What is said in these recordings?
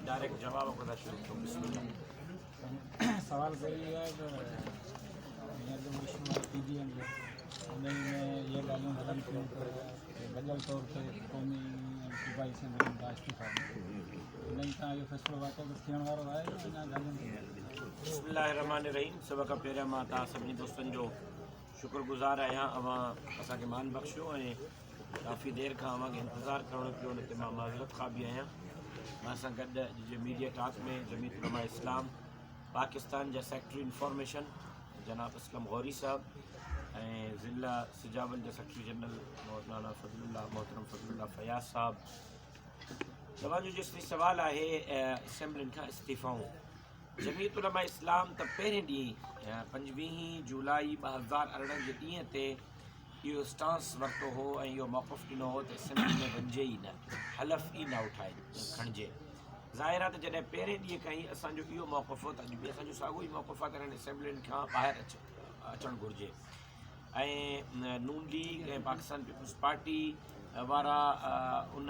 Direct जवाब को शुरू करो। सवाल करिए है जो पीडीएम जो उन्हें ये ॻाल्हियूं हलनि थियूं त बदियल तौर ते क़ौमी सूबाई असेंबली जा इस्तीफ़ा उन्हनि सां इहो फ़ैसिलो वाक़ई थियण वारो आहे या अञा ॻाल्हियूं? बिस्मिल्लाहिर्रहमानिर्रहीम। सभ खां पहिरियां मां तव्हां सभिनी दोस्तनि जो शुक्रगुज़ार आहियां। अवां असांखे मान बख़्शियो ऐं काफ़ी देरि खां अव्हांखे इंतज़ारु करणो पियो, उन ते मां माज़रत खां बि आहियां। मां सां गॾु अॼु मीडिया टॉक में जमीयत उलमा इस्लाम पाकिस्तान जा सेक्रेटरी इंफॉर्मेशन जनाब असलम गौरी साहब ऐं ज़िला सिजावल जा सेक्रेटरी जनरल मौलाना मोहतरम फजलुल्लाह फयाज़ साहब। तव्हांजो जेसिताईं सुवालु आहे असेंबलियुनि खां इस्तीफ़ाऊं, जमीयत उलमा इस्लाम त पहिरें ॾींहुं 25 जुलाई 2018 जे ॾींहं ते इहो स्टांस वरितो हो ऐं इहो मौक़िफ़ ॾिनो हो त असेंबली में वञिजे ई न, हलफ़ ई न उठाए खणिजे। ज़ाहिर आहे त जॾहिं पहिरें ॾींहं खां ई असांजो इहो मौक़िफ़ हो त अॼु बि असांजो साॻियो ई मौक़िफ़ आहे त हिननि असेंबलियुनि खां ॿाहिरि अचणु घुरिजे। ऐं नून लीग ऐं पाकिस्तान पीपल्स पार्टी वारा उन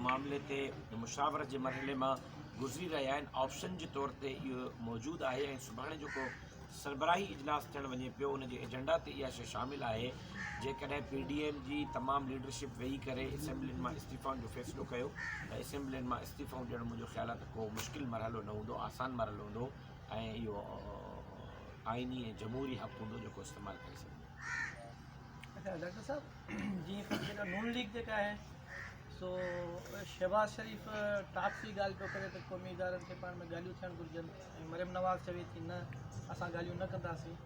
मामले ते मुशावरत जे मरहले मां गुज़री रहिया आहिनि। ऑप्शन जे तौर ते इहो मौजूदु आहे ऐं सुभाणे जेको सरबराही इजलास थियणु वञे पियो उन जे एजेंडा ते इहा शइ शामिलु आहे। जेकॾहिं पीडीएम जी तमामु लीडरशिप वेही करे असेंबलियुनि मां इस्तीफ़ाउनि जो फ़ैसिलो कयो त असेंबलियुनि मां इस्तीफ़ाऊं ॾियणु मुंहिंजो ख़्यालु आहे त को मुश्किल मरहलो न हूंदो, आसान मरहलो हूंदो ऐं इहो आइनी ऐं जमहूरी हक़ हूंदो जेको इस्तेमालु करे सघंदो। अच्छा डॉक्टर साहब, जीअं जेका नून लीग जेका आहे सो शहबाज शरीफ़ टास्क जी ॻाल्हि पियो करे त क़ौमी इदारनि खे पाण में ॻाल्हियूं थियणु घुरिजनि ऐं मरियम नवाज़ चवे थी न असां ॻाल्हियूं न कंदासीं।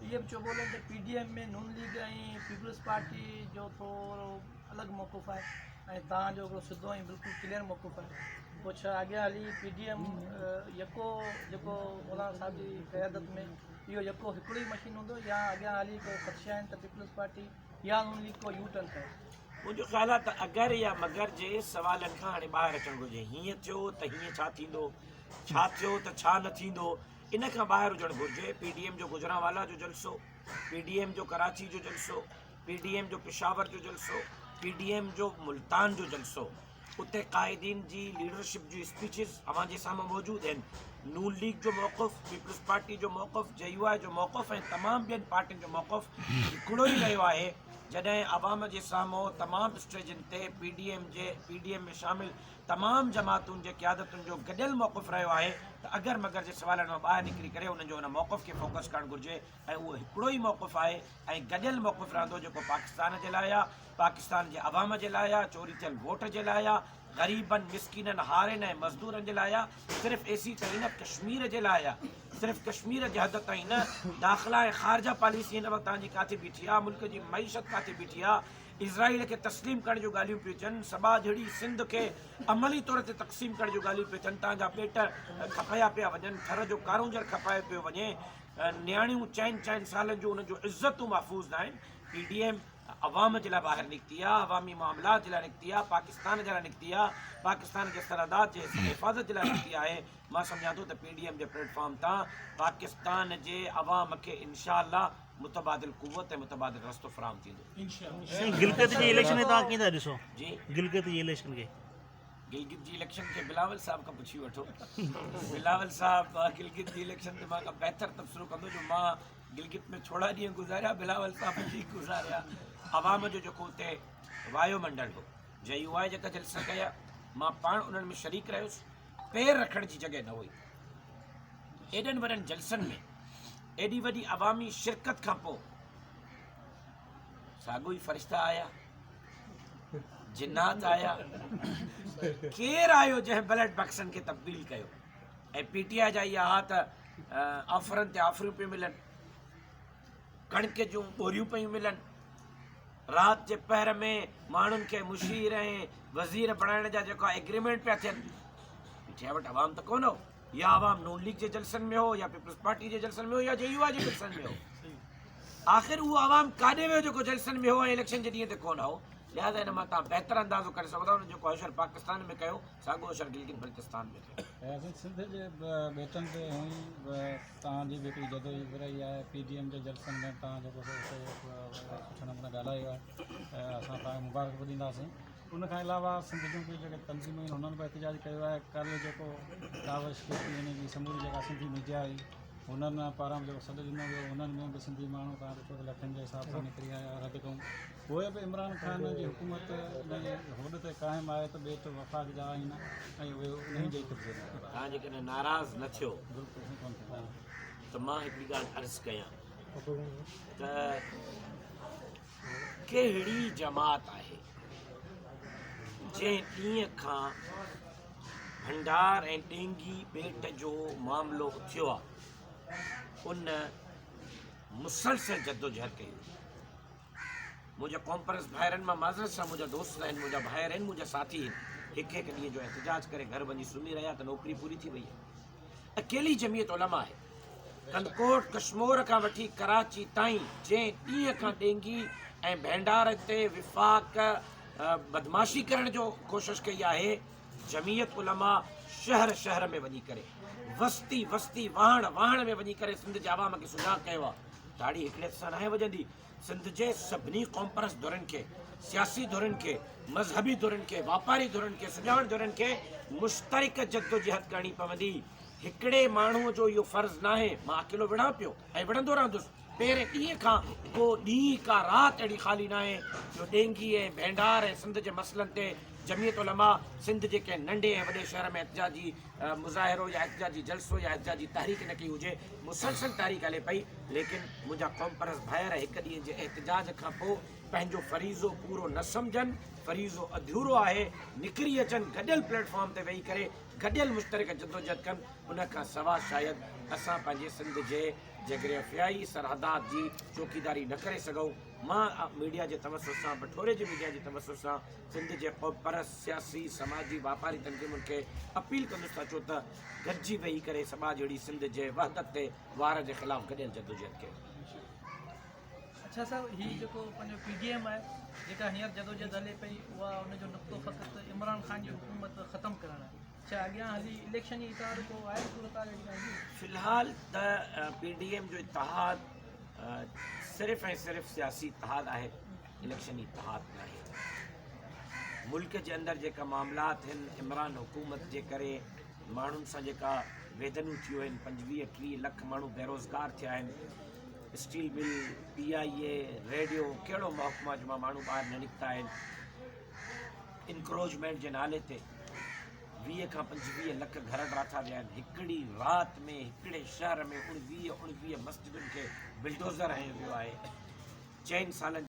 इहे बि चइबो आहे त पीडीएम में नून लीग ऐं पीपल्स पार्टी जो थोरो अलॻि मौक़िफ़ आहे ऐं तव्हांजो हिकिड़ो सिधो ऐं बिल्कुलु क्लियर मौक़िफ़ आहे। पोइ छा अॻियां हली पीडीएम यको जेको मौलाना साहब जी क़यादत में इहो यको हिकिड़ो ई मशीन हूंदो या अॻियां हली को ख़दशा आहिनि त पीपल्स पार्टी या नून लीग को यू टर्न करे? मुंहिंजो ख़्यालु आहे त अगरि या मगर जे सवालनि खां हाणे ॿाहिरि अचणु घुरिजे। हीअं थियो त हीअं छा थींदो, छा थियो त छा न थींदो, इन खां ॿाहिरि हुजणु घुरिजे। पीडीएम जो गुजरांवाला जो जलसो, पीडीएम जो कराची जो जलसो, पीडीएम जो पेशावर जो जलसो, पीडीएम जो मुल्तान जो जलसो, उते क़ाइदीन जी लीडरशिप जी स्पीचिस अव्हांजे साम्हूं मौजूदु आहिनि। नून लीग जो मौक़िफ़, पीपल्स पार्टी जो मौक़िफ़, JUI जो मौक़िफ़ ऐं तमामु ॿियनि पार्टियुनि जो मौक़िफ़ हिकिड़ो ई रहियो आहे। जॾहिं अवाम जे साम्हूं तमामु स्टेजनि ते पीडीएम में शामिलु तमामु जमातुनि जे क़यादतुनि जो गॾियल मौक़िफ़ रहियो आहे त अगरि मगर जे सवालनि मां ॿाहिरि निकिरी करे उन्हनि जो उन मौक़िफ़ खे फोकस करणु घुरिजे ऐं उहो हिकिड़ो ई मौक़िफ़ आहे ऐं गॾियल मौक़िफ़ रहंदो जेको पाकिस्तान जे लाइ आहे, पाकिस्तान जे अवाम जे लाइ आहे, चोरी थियल वोट जे लाइ आहे, ग़रीबनि मिसकिननि हारियुनि ऐं मज़दूरनि जे लाइ आहे। सिर्फ़ु एसी ताईं न कश्मीर जे लाइ आहे, सिर्फ़ु कश्मीर जे हद ताईं न, दाख़िला ऐं ख़ारजा पॉलिसी हिन वक़्तु तव्हांजी किथे बीठी आहे, मुल्क जी मईशत किथे बीठी आहे, इज़राइल खे तस्लीम करण जूं ॻाल्हियूं पियूं अचनि, सबा जहिड़ी सिंध खे अमली तौर ते तक़सीम करण जूं ॻाल्हियूं पियूं अचनि, तव्हांजा पेट खपाया पिया वञनि, थर जो कारूंजर खपायो पियो वञे, नियाणियूं चइनि सालनि जूं उन्हनि जूं इज़तूं महफ़ूज़ न आहिनि। पीडीएम अवाम जे लाइ ॿाहिरि निकिती आहे, अवामी मामलात जे लाइ निकिती आहे, पाकिस्तान जे लाइ निकिती आहे, पाकिस्तान जे सरहदात जे हिफ़ाज़त जे लाइ निकिती आहे। मां सम्झां थो त पीडीएम जे प्लेटफॉर्म तां पाकिस्तान जे अवाम खे इंशाअल्लाह मुतबादिल क़ुव्वत ऐं मुतबादिल रस्तो फ़राहम थींदो। गिलगित जी इलेक्शन खे तव्हां कीअं था ॾिसो? जी, गिलगित जी इलेक्शन खे गिलगित जी इलेक्शन खे बिलावल साहब खां पुछी वठो। बिलावल साहब गिलगित जी इलेक्शन ते मां बहितर तबसरो कंदो जो मां गिलगित में थोरा ॾींहं गुज़ारिया, बिलावल साहब वधीक गुज़ारिया। अवाम जो जेको हुते वायुमंडल हो, JUI जेका जलसा कया मां पाण उन्हनि में शरीक रहियुसि, पैर रखण जी जॻह न हुई। एॾनि वॾनि जलसनि में एॾी वॾी अवामी शिरकत खां पोइ साॻियो ई फ़रिश्ता आया, जिन्नात आया, केरु आयो जंहिं बैलेट बक्सनि खे तब्दील कयो। ऐं PTI जा इहा हा त ऑफरनि ते ऑफरियूं पियूं मिलनि, कणिक जूं ॿोरियूं पियूं मिलनि, राति जे पहर में माण्हुनि खे मुशीर ऐं वज़ीर बणाइण जा जेका एग्रीमेंट पिया थियनि, PTI वटि अवाम त कोन हो। या अवाम नून लीग जे जलसनि में हो, या पीपल्स पार्टी जे जलसनि में हो, या JUI जे जलसनि में हो। आख़िर उहो अवाम काॾे वियो जेको जलसनि में हो ऐं इलेक्शन जे ॾींहं ते कोन हो। लिहाज़ा हिन मां तव्हां बहितर अंदाज़ो करे सघो था उन जेको अशर पाकिस्तान में कयो, साॻियो अशर गिलगित बल्तिस्तान में कयो। सिंध जे बेटनि ते हुई तव्हांजी बि हिकिड़ी जदोजहद रही आहे। पीडीएम जे जलसनि में तव्हां जेको सुठे नमूने ॻाल्हायो आहे, असां तव्हांखे मुबारक बि ॾींदासीं। उनखां अलावा सिंध जूं बि जेके तंज़ीमूं आहिनि हुननि बि एहतजाज कयो आहे। कल्ह जेको कावश खेती यानी की समूरी जेका सिंधी मीडिया आई हुननि पारां जेको सॾु ॾिनो वियो हुननि में बि सिंधी माण्हू तव्हां ॾिठो त लखनि जे हिसाब सां निकिरी आया रद्द कयूं। उहे बि इमरान ख़ान जी हुकूमत हुनजे होड ते क़ाइमु आहे त ॿिए वफ़ाक़ जा आहिनि ऐं उहे उन्हनि जे ई क़ब्ज़े में आहिनि। तव्हां जेकॾहिं नाराज़ न थियो बिल्कुलु कोन थिए त मां हिकिड़ी ॻाल्हि अर्ज़ु कयां त कहिड़ी जमात आहे जंहिं ॾींहं खां भंडार ऐं ॾेंगी ॿेट जो मामिलो थियो आहे उन मुसलसल जद्दोजहद कई। मुंहिंजा कॉन्फ्रेंस भाइरनि मां माज़रत सां मुंहिंजा दोस्त आहिनि, मुंहिंजा भाइर आहिनि, मुंहिंजा साथी आहिनि, हिकु हिकु ॾींहं जो एहतजाज करे घर वञी सुम्ही रहिया त नौकिरी पूरी थी वई आहे। अकेली जमियत उलमा आहे कंदकोट कश्मीर खां वठी कराची ताईं जंहिं ॾींहं खां ॾेंगी ऐं भंडार ते विफ़ाक़ बदमाशी करण जो कोशिशि कई आहे। जमियत उलमा शहर शहर में वञी करे वस्ती वस्ती वाहण वाहण में वञी करे सिंध जे आवाम खे सुञाण कयो आहे। ॾाढी हिकिड़े सां नाहे वॼंदी। सिंध जे सभिनी कॉन्फ्रेंस धुरनि खे, सियासी धुरनि खे, मज़हबी धुरनि खे, वापारी धुरनि खे, सुञाण धुरनि खे मुश्तरिक जद्दोजहद करणी पवंदी। हिकिड़े माण्हूअ जो इहो फ़र्ज़ु न आहे मां अकेलो विढ़ां पियो ऐं विढ़ंदो रहंदुसि। पहिरें ॾींहं खां को ॾींहुं का राति अहिड़ी ख़ाली न आहे जो ॾेंगी ऐं भंडार ऐं सिंध जे मसइलनि ते जमियत उलमा सिंध जे कंहिं नंढे ऐं वॾे शहर में एहतजाजी मुज़ाहिरो या एहतजाजी जलसो या एहतजाजी तहरीक न कई हुजे। मुसलसल तहरीक हले पई, लेकिन मुंहिंजा कॉन्फ्रेंस भाइर हिकु ॾींहं जे एहतजाज खां पोइ पंहिंजो फरीज़ो पूरो न सम्झनि, फरीज़ो अधूरो आहे, निकिरी अचनि गॾियल प्लेटफॉर्म ते वेही करे गॾियल मुश्तरिक जद्दोजहद कनि। उन खां सवाइ शायदि असां पंहिंजे सिंध जे जगरियाफ़ियाई सरहदात जी चौकीदारी न करे सघूं। मां मीडिया जे तवसुर सां, बठोरे जी मीडिया जे तवसुर सां सिंध जे पर सियासी समाजी वापारी तंज़ीमुनि खे अपील कंदुसि त छो त गॾिजी वेही करे समाज अहिड़ी सिंध जे वहदत ते वार जे ख़िलाफ़ु गॾियल जद्दोजहद कयो। अच्छा साहब, हीअ जेको पंहिंजो PDM आहे जेका हींअर जदोजहद हले पई उहा उनजो नुक़्तो फ़क़ति इमरान ख़ान जी हुकूमत ख़तमु करणु आहे। छा अॻियां हली इलेक्शन जी इतार को आहे सूरत हाल अहिड़ी आहे? फ़िलहाल त PDM जो इतिहाद सिर्फ़ु ऐं सिर्फ़ु सियासी इतिहाद आहे, इलेक्शनी इतिहाद न आहे। मुल्क जे अंदरि जेका मामलात आहिनि इमरान हुकूमत जे करे माण्हुनि सां जेका वेदनूं थियूं आहिनि, 25-30 लख माण्हू बेरोज़गार थिया आहिनि, स्टील मिल, PIA, रेडियो, कहिड़ो महकमा जो माण्हू ॿाहिरि न निकिता आहिनि। इंक्रोचमेंट जे नाले ते 20 खां 25 लख घर ड्राथा विया आहिनि। हिकिड़ी राति में हिकिड़े शहर में 19 मस्जिदुनि खे बिल्डोज़र हयो वियो आहे। 4 सालनि